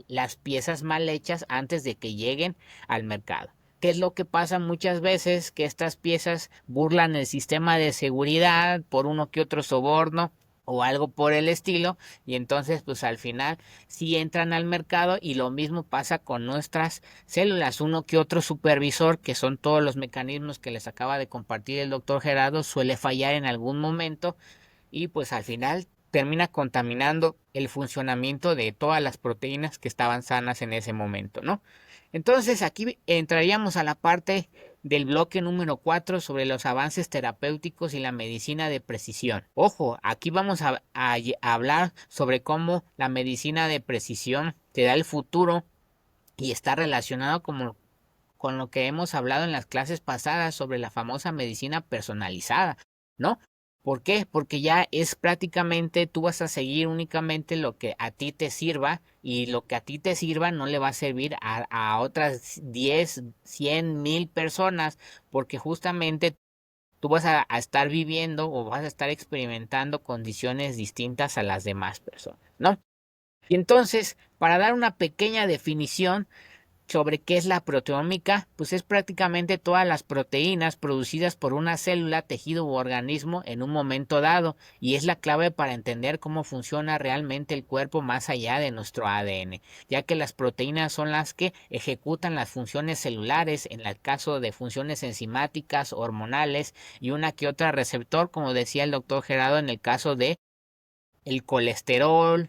las piezas mal hechas antes de que lleguen al mercado. ¿Qué es lo que pasa muchas veces? Que estas piezas burlan el sistema de seguridad por uno que otro soborno o algo por el estilo, y entonces pues al final sí entran al mercado, y lo mismo pasa con nuestras células. Uno que otro supervisor, que son todos los mecanismos que les acaba de compartir el doctor Gerardo, suele fallar en algún momento, y pues al final termina contaminando el funcionamiento de todas las proteínas que estaban sanas en ese momento, ¿no? Entonces aquí entraríamos a la parte del bloque número 4 sobre los avances terapéuticos y la medicina de precisión. Ojo, aquí vamos a hablar sobre cómo la medicina de precisión te da el futuro y está relacionado con lo que hemos hablado en las clases pasadas sobre la famosa medicina personalizada, ¿no? ¿Por qué? Porque ya es prácticamente, tú vas a seguir únicamente lo que a ti te sirva, y lo que a ti te sirva no le va a servir a otras 10, 100, 1000 personas, porque justamente tú vas a estar viviendo o vas a estar experimentando condiciones distintas a las demás personas, ¿no? Y entonces, para dar una pequeña definición sobre qué es la proteómica, pues es prácticamente todas las proteínas producidas por una célula, tejido u organismo en un momento dado, y es la clave para entender cómo funciona realmente el cuerpo más allá de nuestro ADN, ya que las proteínas son las que ejecutan las funciones celulares, en el caso de funciones enzimáticas, hormonales y una que otra receptor, como decía el doctor Gerardo, en el caso de el colesterol,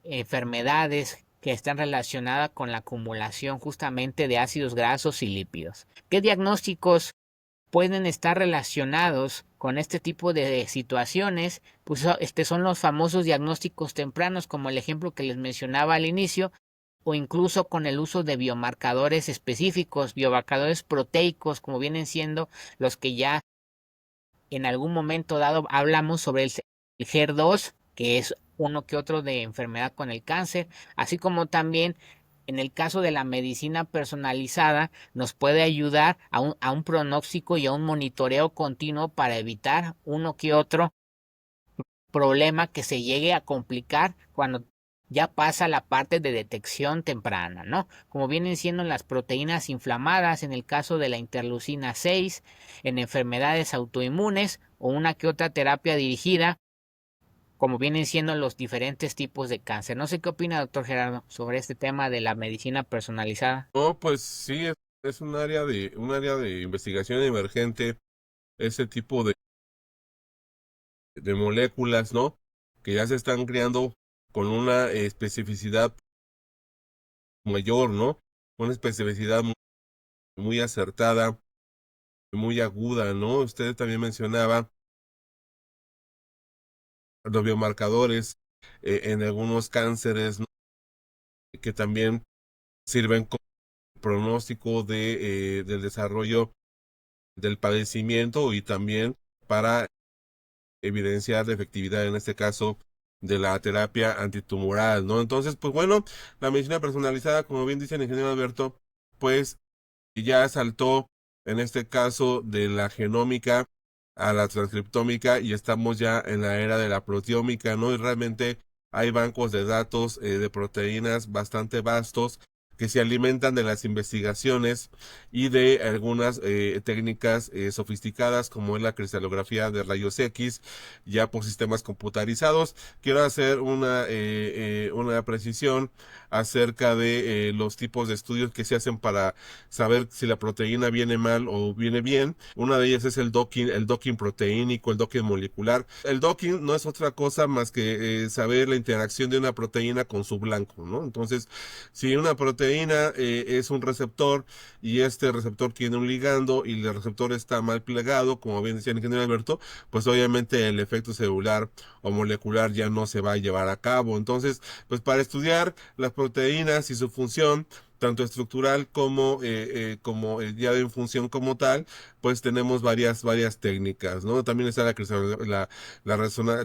enfermedades que están relacionadas con la acumulación justamente de ácidos grasos y lípidos. ¿Qué diagnósticos pueden estar relacionados con este tipo de situaciones? Pues son los famosos diagnósticos tempranos, como el ejemplo que les mencionaba al inicio, o incluso con el uso de biomarcadores específicos, biomarcadores proteicos, como vienen siendo los que ya en algún momento dado hablamos sobre el HER2, que es uno que otro de enfermedad con el cáncer, así como también en el caso de la medicina personalizada nos puede ayudar a un pronóstico y a un monitoreo continuo para evitar uno que otro problema que se llegue a complicar cuando ya pasa la parte de detección temprana, ¿no? Como vienen siendo las proteínas inflamadas en el caso de la interleucina 6, en enfermedades autoinmunes o una que otra terapia dirigida, como vienen siendo los diferentes tipos de cáncer. No sé qué opina, doctor Gerardo, sobre este tema de la medicina personalizada. No, pues sí, es un área de investigación emergente, ese tipo de moléculas, ¿no? Que ya se están creando con una especificidad mayor, ¿no? Una especificidad muy acertada, muy aguda, ¿no? Usted también mencionaba los biomarcadores en algunos cánceres, ¿no? Que también sirven como pronóstico del desarrollo del padecimiento, y también para evidenciar la efectividad, en este caso, de la terapia antitumoral, ¿no? Entonces, pues bueno, la medicina personalizada, como bien dice el ingeniero Alberto, pues ya saltó, en este caso, de la genómica a la transcriptómica, y estamos ya en la era de la proteómica, ¿no? Y realmente hay bancos de datos de proteínas bastante vastos que se alimentan de las investigaciones y de algunas técnicas sofisticadas, como es la cristalografía de rayos X, ya por sistemas computarizados. Quiero hacer una precisión acerca de los tipos de estudios que se hacen para saber si la proteína viene mal o viene bien. Una de ellas es el docking proteínico, el docking molecular. El docking no es otra cosa más que saber la interacción de una proteína con su blanco, ¿no? Entonces, si una proteína proteína es un receptor y este receptor tiene un ligando y el receptor está mal plegado, como bien decía el ingeniero Alberto, pues obviamente el efecto celular o molecular ya no se va a llevar a cabo. Entonces, pues para estudiar las proteínas y su función, tanto estructural como ya en función como tal, pues tenemos varias técnicas, ¿no? También está la resona,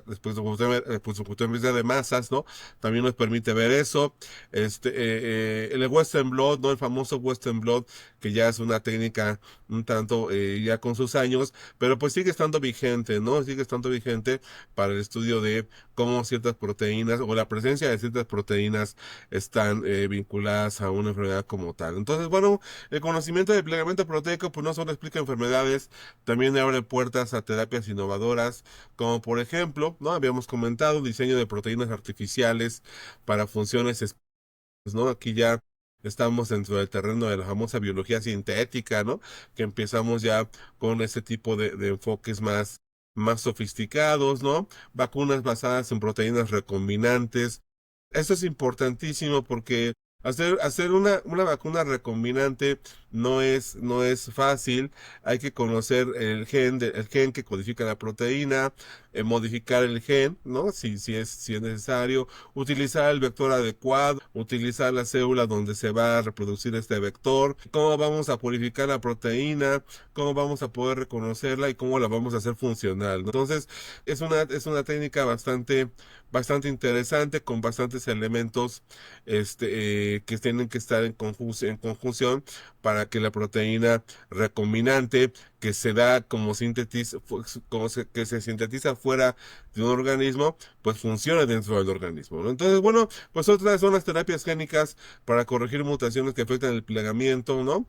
después de de masas, ¿no? También nos permite ver eso. El Western Blot, ¿no? El famoso Western Blot, que ya es una técnica un tanto ya con sus años, pero pues sigue estando vigente, ¿no? Sigue estando vigente para el estudio de cómo ciertas proteínas o la presencia de ciertas proteínas están vinculadas a una enfermedad como tal. Entonces, bueno, el conocimiento del plegamiento proteico pues no solo explica enfermedades, también abre puertas a terapias innovadoras, como por ejemplo, ¿no? Habíamos comentado el diseño de proteínas artificiales para funciones, ¿no? Aquí ya estamos dentro del terreno de la famosa biología sintética, ¿no? Que empezamos ya con este tipo de enfoques más sofisticados, ¿no? Vacunas basadas en proteínas recombinantes. Esto es importantísimo porque hacer una vacuna recombinante no es fácil. Hay que conocer el gen que codifica la proteína, modificar el gen, ¿no? Si es necesario, utilizar el vector adecuado, utilizar la célula donde se va a reproducir este vector, cómo vamos a purificar la proteína, cómo vamos a poder reconocerla y cómo la vamos a hacer funcional, ¿no? Entonces, es una técnica bastante interesante con bastantes elementos que tienen que estar en conjunción para que la proteína recombinante que se da que se sintetiza fuera de un organismo, pues funcione dentro del organismo, ¿no? Entonces, bueno, pues otras son las terapias génicas para corregir mutaciones que afectan el plegamiento, ¿no?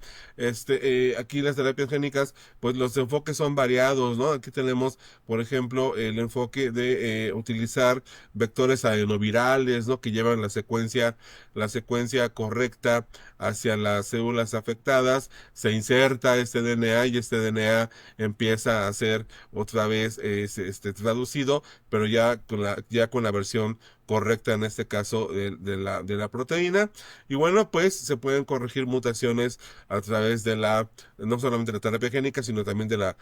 Aquí las terapias génicas, pues los enfoques son variados, ¿no? Aquí tenemos, por ejemplo, el enfoque de utilizar vectores adenovirales, ¿no? Que llevan la secuencia correcta hacia las células afectadas, se inserta este DNA y este DNA empieza a ser otra vez traducido, pero ya con la versión correcta en este caso de la proteína. Y bueno, pues se pueden corregir mutaciones a través no solamente de la terapia génica, sino también de la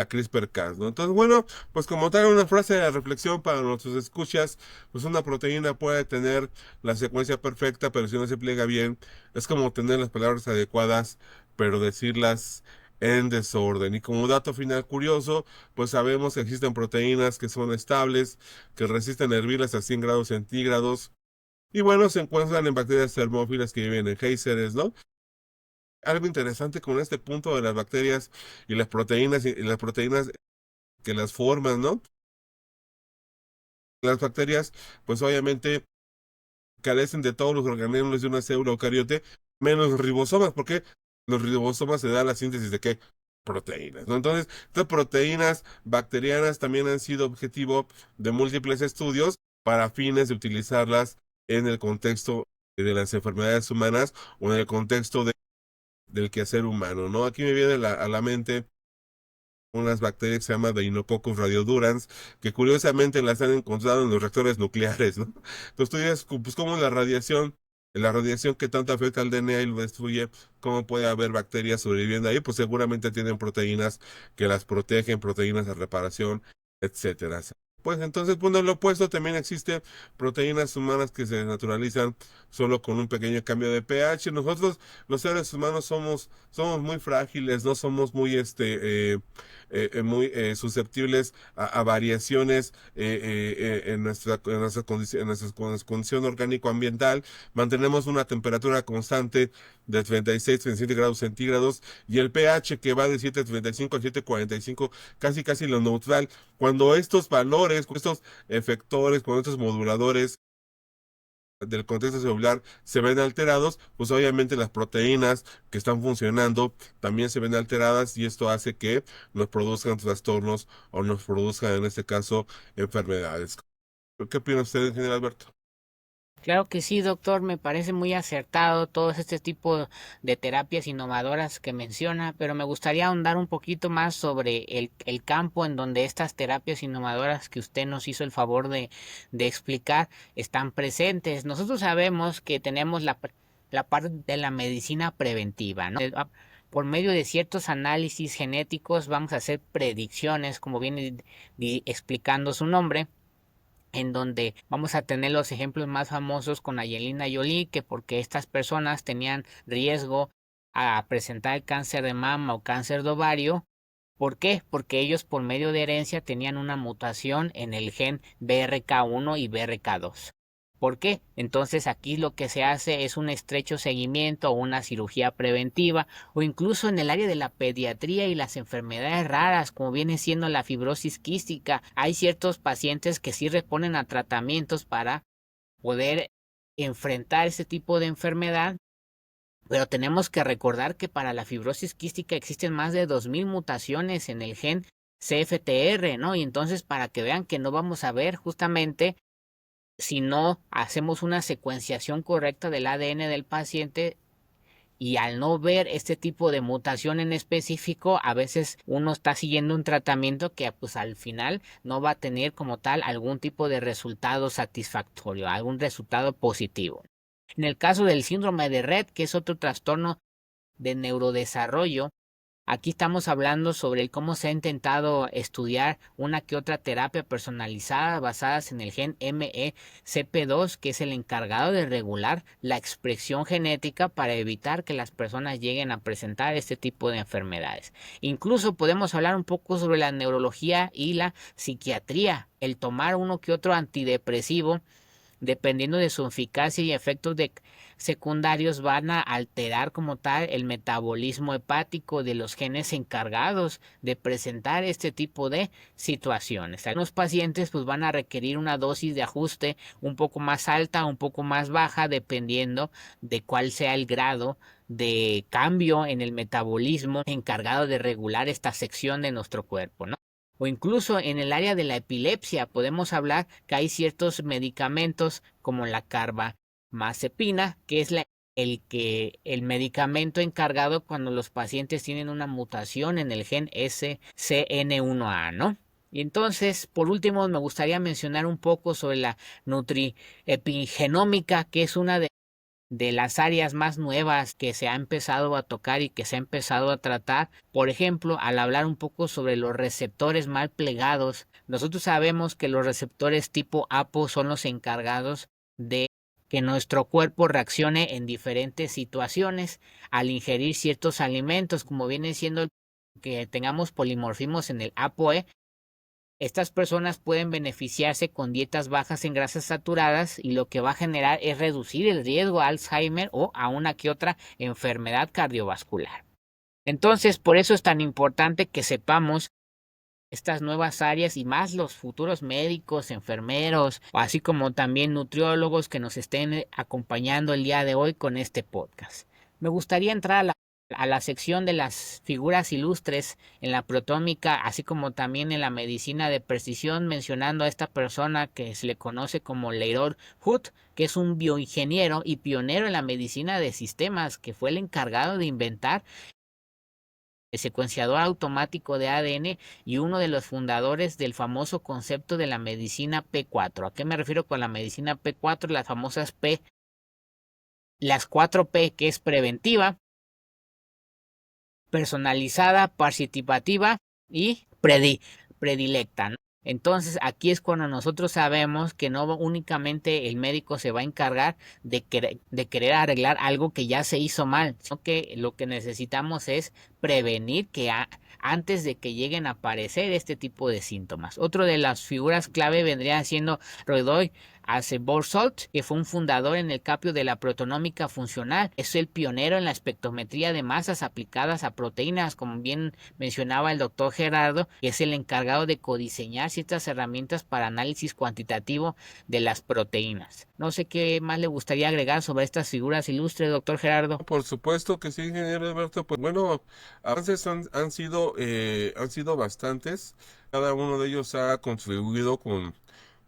CRISPR-Cas, ¿no? Entonces, bueno, pues como tal, una frase de reflexión para nuestros escuchas, pues una proteína puede tener la secuencia perfecta, pero si no se pliega bien, es como tener las palabras adecuadas, pero decirlas en desorden. Y como dato final curioso, pues sabemos que existen proteínas que son estables, que resisten hervirlas a 100 grados centígrados. Y bueno, se encuentran en bacterias termófilas que viven en géiseres, ¿no? Algo interesante con este punto de las bacterias y las proteínas que las forman, ¿no? Las bacterias, pues obviamente carecen de todos los organelos de una célula eucariote, menos los ribosomas, porque los ribosomas se da la síntesis de qué proteínas, ¿no? Entonces, estas proteínas bacterianas también han sido objetivo de múltiples estudios para fines de utilizarlas en el contexto de las enfermedades humanas o en el contexto del quehacer humano, ¿no? Aquí me viene a la mente unas bacterias que se llaman Deinococcus radiodurans, que curiosamente las han encontrado en los reactores nucleares, ¿no? Entonces tú dices, pues cómo la radiación que tanto afecta al DNA y lo destruye, cómo puede haber bacterias sobreviviendo ahí, pues seguramente tienen proteínas que las protegen, proteínas de reparación, etcétera. Pues entonces, bueno, lo opuesto también existe proteínas humanas que se naturalizan solo con un pequeño cambio de pH. Nosotros, los seres humanos, somos muy frágiles, no somos muy susceptibles a variaciones en nuestra condición orgánico-ambiental. Mantenemos una temperatura constante de 36-37 grados centígrados y el pH que va de 7,35 a 7,45, casi lo neutral. Cuando estos valores, con estos efectores, con estos moduladores del contexto celular se ven alterados, pues obviamente las proteínas que están funcionando también se ven alteradas y esto hace que nos produzcan trastornos o nos produzcan en este caso enfermedades. ¿Qué opina usted, ingeniero Alberto? Claro que sí, doctor, me parece muy acertado todo este tipo de terapias innovadoras que menciona, pero me gustaría ahondar un poquito más sobre el campo en donde estas terapias innovadoras que usted nos hizo el favor de explicar están presentes. Nosotros sabemos que tenemos la parte de la medicina preventiva, ¿no? Por medio de ciertos análisis genéticos vamos a hacer predicciones, como viene explicando su nombre, en donde vamos a tener los ejemplos más famosos con Angelina Jolie, que porque estas personas tenían riesgo a presentar el cáncer de mama o cáncer de ovario. ¿Por qué? Porque ellos por medio de herencia tenían una mutación en el gen BRK1 y BRK2. ¿Por qué? Entonces aquí lo que se hace es un estrecho seguimiento o una cirugía preventiva, o incluso en el área de la pediatría y las enfermedades raras como viene siendo la fibrosis quística. Hay ciertos pacientes que sí responden a tratamientos para poder enfrentar ese tipo de enfermedad, pero tenemos que recordar que para la fibrosis quística existen más de 2000 mutaciones en el gen CFTR, ¿no? Y entonces para que vean que no vamos a ver justamente si no hacemos una secuenciación correcta del ADN del paciente, y al no ver este tipo de mutación en específico, a veces uno está siguiendo un tratamiento que pues al final no va a tener como tal algún tipo de resultado satisfactorio, algún resultado positivo. En el caso del síndrome de Rett, que es otro trastorno de neurodesarrollo, aquí estamos hablando sobre cómo se ha intentado estudiar una que otra terapia personalizada basadas en el gen MECP2, que es el encargado de regular la expresión genética para evitar que las personas lleguen a presentar este tipo de enfermedades. Incluso podemos hablar un poco sobre la neurología y la psiquiatría, el tomar uno que otro antidepresivo dependiendo de su eficacia y efectos secundarios, van a alterar como tal el metabolismo hepático de los genes encargados de presentar este tipo de situaciones. Algunos pacientes pues van a requerir una dosis de ajuste un poco más alta, un poco más baja, dependiendo de cuál sea el grado de cambio en el metabolismo encargado de regular esta sección de nuestro cuerpo, ¿no? O incluso en el área de la epilepsia podemos hablar que hay ciertos medicamentos como la carbamazepina, que es el medicamento encargado cuando los pacientes tienen una mutación en el gen SCN1A, ¿no? Y entonces, por último, me gustaría mencionar un poco sobre la nutriepigenómica, que es una de las áreas más nuevas que se ha empezado a tocar y que se ha empezado a tratar. Por ejemplo, al hablar un poco sobre los receptores mal plegados, nosotros sabemos que los receptores tipo APO son los encargados de que nuestro cuerpo reaccione en diferentes situaciones al ingerir ciertos alimentos, como viene siendo que tengamos polimorfismos en el ApoE. Estas personas pueden beneficiarse con dietas bajas en grasas saturadas, y lo que va a generar es reducir el riesgo a Alzheimer o a una que otra enfermedad cardiovascular. Entonces, por eso es tan importante que sepamos estas nuevas áreas, y más los futuros médicos, enfermeros, así como también nutriólogos que nos estén acompañando el día de hoy con este podcast. Me gustaría entrar a la sección de las figuras ilustres en la protómica, así como también en la medicina de precisión, mencionando a esta persona que se le conoce como Leroy Hood, que es un bioingeniero y pionero en la medicina de sistemas, que fue el encargado de inventar el secuenciador automático de ADN y uno de los fundadores del famoso concepto de la medicina P4. ¿A qué me refiero con la medicina P4? Las famosas P, las 4P, que es preventiva, personalizada, participativa y predilecta, ¿no? Entonces aquí es cuando nosotros sabemos que no únicamente el médico se va a encargar de querer arreglar algo que ya se hizo mal, sino que lo que necesitamos es prevenir que antes de que lleguen a aparecer este tipo de síntomas. Otro de las figuras clave vendría siendo Rodoy Borsalt, que fue un fundador en el campo de la proteómica funcional. Es el pionero en la espectrometría de masas aplicadas a proteínas, como bien mencionaba el doctor Gerardo, que es el encargado de codiseñar ciertas herramientas para análisis cuantitativo de las proteínas. No sé qué más le gustaría agregar sobre estas figuras ilustres, doctor Gerardo. Por supuesto que sí, ingeniero Alberto. Pues bueno, avances han sido bastantes. Cada uno de ellos ha contribuido con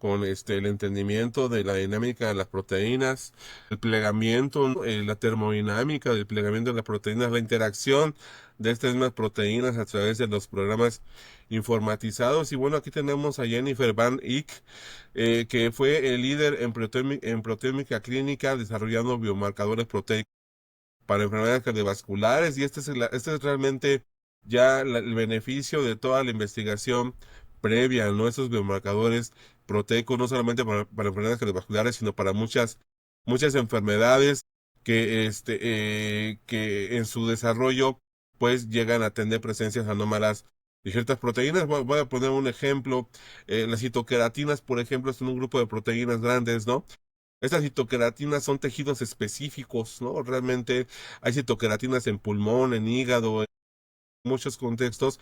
con el entendimiento de la dinámica de las proteínas, el plegamiento, ¿no? La termodinámica del plegamiento de las proteínas, la interacción de estas mismas proteínas a través de los programas informatizados. Y bueno, aquí tenemos a Jennifer Van Eek, que fue el líder en proteómica clínica desarrollando biomarcadores proteicos para enfermedades cardiovasculares, y este es realmente ya el beneficio de toda la investigación previa, ¿no? Esos biomarcadores proteicos, no solamente para enfermedades cardiovasculares, sino para muchas enfermedades que en su desarrollo pues llegan a tener presencias anómalas de ciertas proteínas. Voy a poner un ejemplo. Las citoqueratinas, por ejemplo, son un grupo de proteínas grandes, ¿no? Estas citoqueratinas son tejidos específicos, ¿no? Realmente hay citoqueratinas en pulmón, en hígado, en muchos contextos.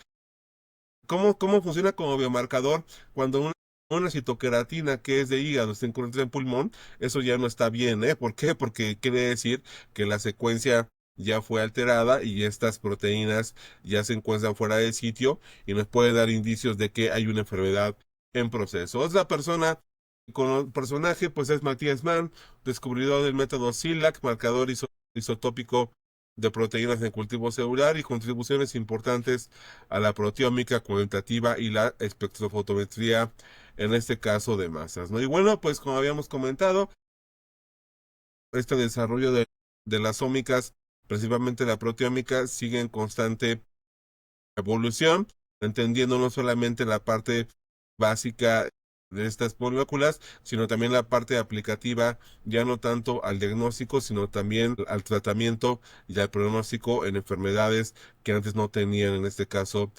¿Cómo funciona como biomarcador cuando una citoqueratina que es de hígado se encuentra en pulmón? Eso ya no está bien, ¿eh? ¿Por qué? Porque quiere decir que la secuencia ya fue alterada y estas proteínas ya se encuentran fuera de sitio, y nos puede dar indicios de que hay una enfermedad en proceso. Otra personaje pues es Matthias Mann, descubridor del método CILAC, marcador isotópico de proteínas en cultivo celular, y contribuciones importantes a la proteómica cuantitativa y la espectrofotometría, en este caso de masas, ¿no? Y bueno, pues como habíamos comentado, este desarrollo de las ómicas, principalmente la proteómica, sigue en constante evolución, entendiendo no solamente la parte básica de estas moléculas, sino también la parte aplicativa, ya no tanto al diagnóstico, sino también al tratamiento y al pronóstico en enfermedades que antes no tenían, en este caso,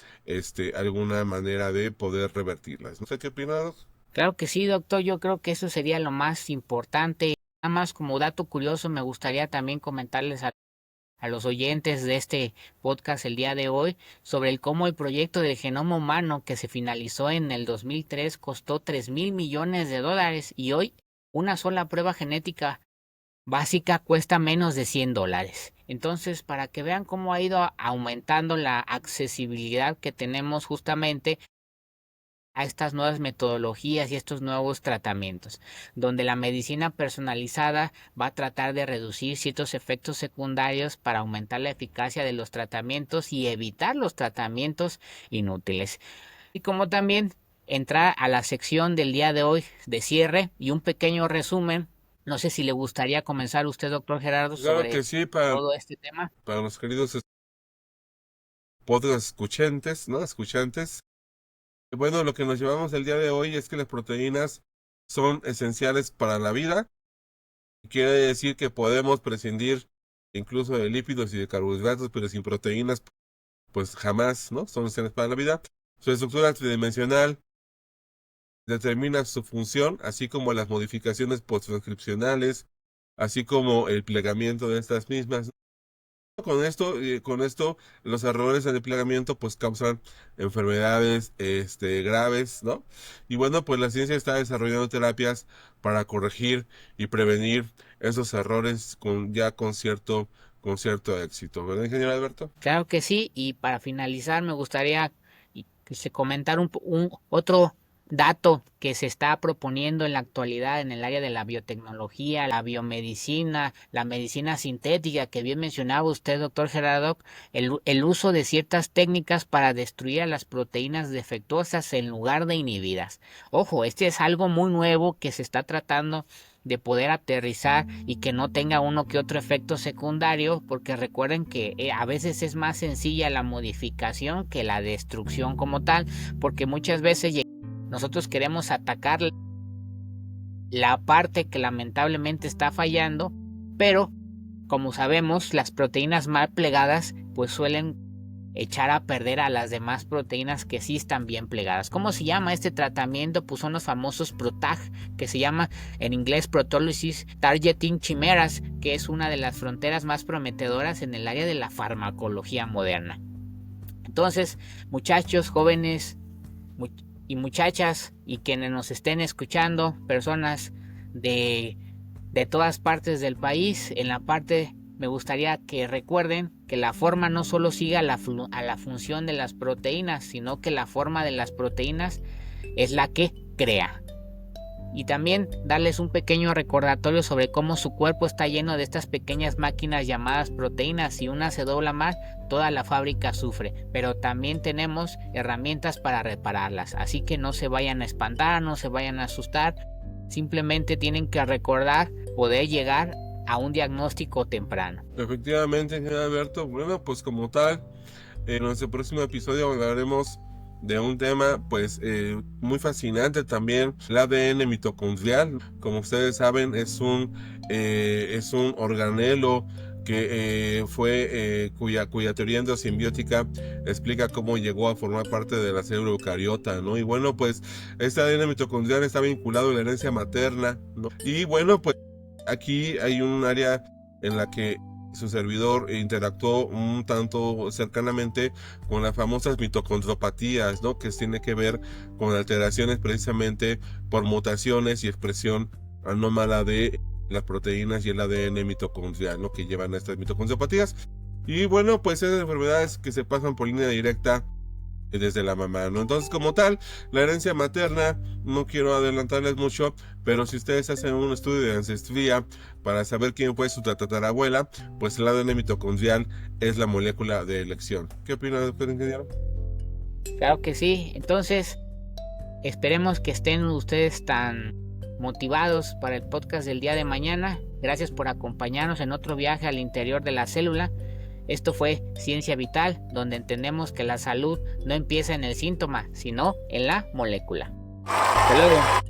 alguna manera de poder revertirlas. No sé qué opinas. Claro que sí, doctor, yo creo que eso sería lo más importante. Nada más como dato curioso, me gustaría también comentarles a los oyentes de este podcast el día de hoy sobre cómo el proyecto del genoma humano que se finalizó en el 2003 costó $3,000 millones, y hoy una sola prueba genética básica cuesta menos de $100. Entonces, para que vean cómo ha ido aumentando la accesibilidad que tenemos justamente a estas nuevas metodologías y estos nuevos tratamientos, donde la medicina personalizada va a tratar de reducir ciertos efectos secundarios para aumentar la eficacia de los tratamientos y evitar los tratamientos inútiles. Y como también entrar a la sección del día de hoy de cierre y un pequeño resumen. No sé si le gustaría comenzar usted, doctor Gerardo, Claro sobre que sí, todo este tema. para los queridos podcast escuchantes, ¿no? Escuchantes. Bueno, lo que nos llevamos el día de hoy es que las proteínas son esenciales para la vida. Quiere decir que podemos prescindir incluso de lípidos y de carbohidratos, pero sin proteínas, pues jamás, ¿no? Son esenciales para la vida. Su estructura tridimensional determina su función, así como las modificaciones posttranscripcionales, así como el plegamiento de estas mismas. Con esto, los errores en el plegamiento pues causan enfermedades graves, ¿no? Y bueno, pues la ciencia está desarrollando terapias para corregir y prevenir esos errores con cierto éxito, ¿verdad, ingeniero Alberto? Claro que sí, y para finalizar me gustaría que se comentar un otro dato que se está proponiendo en la actualidad en el área de la biotecnología, la biomedicina, la medicina sintética, que bien mencionaba usted, doctor Gerardo, el uso de ciertas técnicas para destruir a las proteínas defectuosas en lugar de inhibidas. Ojo, este es algo muy nuevo que se está tratando de poder aterrizar y que no tenga uno que otro efecto secundario, porque recuerden que a veces es más sencilla la modificación que la destrucción como tal, porque muchas veces nosotros queremos atacar la parte que lamentablemente está fallando, pero como sabemos, las proteínas mal plegadas pues suelen echar a perder a las demás proteínas que sí están bien plegadas. ¿Cómo se llama este tratamiento? Pues son los famosos PROTAC, que se llama en inglés Proteolysis Targeting Chimeras, que es una de las fronteras más prometedoras en el área de la farmacología moderna. Entonces, muchachos, jóvenes y muchachas, y quienes nos estén escuchando, personas de todas partes del país, en la parte me gustaría que recuerden que la forma no solo sigue a la función de las proteínas, sino que la forma de las proteínas es la que crea. y también darles un pequeño recordatorio sobre cómo su cuerpo está lleno de estas pequeñas máquinas llamadas proteínas. Si una se dobla más, toda la fábrica sufre, pero también tenemos herramientas para repararlas, así que no se vayan a espantar, no se vayan a asustar, simplemente tienen que recordar poder llegar a un diagnóstico temprano. Efectivamente, ingeniero Alberto. Bueno, pues como tal, en nuestro próximo episodio hablaremos de un tema pues muy fascinante también, el ADN mitocondrial. Como ustedes saben, es un organelo que cuya teoría endosimbiótica explica cómo llegó a formar parte de la célula eucariota, ¿no? Y bueno, pues este ADN mitocondrial está vinculado a la herencia materna, ¿no? Y bueno, pues aquí hay un área en la que su servidor interactuó un tanto cercanamente con las famosas mitocondriopatías, ¿no? Que tiene que ver con alteraciones precisamente por mutaciones y expresión anómala de las proteínas y el ADN mitocondrial, ¿no? Que llevan a estas mitocondriopatías. Y bueno, pues esas enfermedades que se pasan por línea directa desde la mamá, ¿no? Entonces, como tal, la herencia materna, no quiero adelantarles mucho, pero si ustedes hacen un estudio de ancestría para saber quién fue su tatarabuela, pues el ADN mitocondrial es la molécula de elección. ¿Qué opina usted, ingeniero? Claro que sí, entonces esperemos que estén ustedes tan motivados para el podcast del día de mañana. Gracias por acompañarnos en otro viaje al interior de la célula. Esto fue Ciencia Vital, donde entendemos que la salud no empieza en el síntoma, sino en la molécula. Hasta luego.